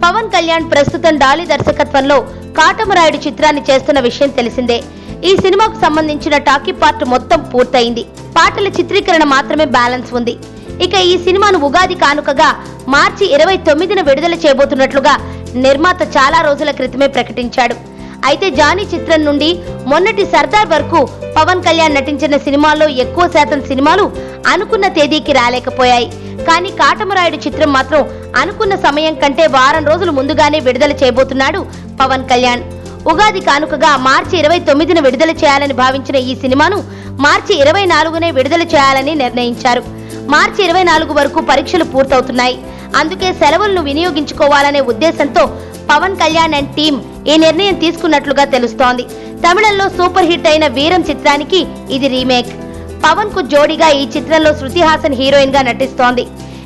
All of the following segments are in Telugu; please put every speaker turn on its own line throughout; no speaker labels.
పవన్ కళ్యాణ్ ప్రస్తుతం డాలీ దర్శకత్వంలో కాటమరాయుడు చిత్రాన్ని చేస్తున్న విషయం తెలిసిందే. ఈ సినిమాకు సంబంధించిన టాకీ పార్ట్ మొత్తం పూర్తయింది. పాటల చిత్రీకరణ మాత్రమే బ్యాలెన్స్ ఉంది. ఇక ఈ సినిమాను ఉగాది కానుకగా మార్చి 29న విడుదల చేయబోతున్నట్లుగా నిర్మాత చాలా రోజుల క్రితమే ప్రకటించాడు. అయితే జానీ చిత్రం నుండి మొన్నటి సర్దార్ వరకు పవన్ కళ్యాణ్ నటించిన సినిమాల్లో ఎక్కువ శాతం సినిమాలు అనుకున్న తేదీకి రాలేకపోయాయి. కానీ కాటమరాయుడు చిత్రం మాత్రం అనుకున్న సమయం కంటే వారం రోజులు ముందుగానే విడుదల చేయబోతున్నాడు పవన్ కళ్యాణ్. ఉగాది కానుకగా మార్చి 29న విడుదల చేయాలని భావించిన ఈ సినిమాను మార్చి 24నే విడుదల చేయాలని నిర్ణయించారు. మార్చి 24 వరకు పరీక్షలు పూర్తవుతున్నాయి. అందుకే సెలవులను వినియోగించుకోవాలనే ఉద్దేశంతో పవన్ కళ్యాణ్ అండ్ టీం ఈ నిర్ణయం తీసుకున్నట్లుగా తెలుస్తోంది. తమిళంలో సూపర్ హిట్ అయిన వీరం చిత్రానికి ఇది రీమేక్. పవన్ కు జోడీగా ఈ చిత్రంలో శృతి హాసన్ హీరోయిన్ గా నటిస్తోంది.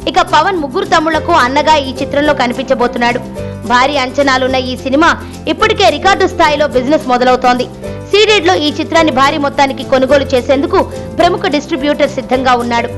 ఇక పవన్ ముగ్గురు తమ్ముళ్లకు అన్నగా ఈ చిత్రంలో కనిపించబోతున్నాడు. భారీ అంచనాలున్న ఈ సినిమా ఇప్పటికే రికార్డు స్థాయిలో బిజినెస్ మొదలవుతోంది. సీడెడ్ లో ఈ చిత్రాన్ని భారీ మొత్తానికి కొనుగోలు చేసేందుకు ప్రముఖ డిస్ట్రిబ్యూటర్ సిద్ధంగా ఉన్నాడు.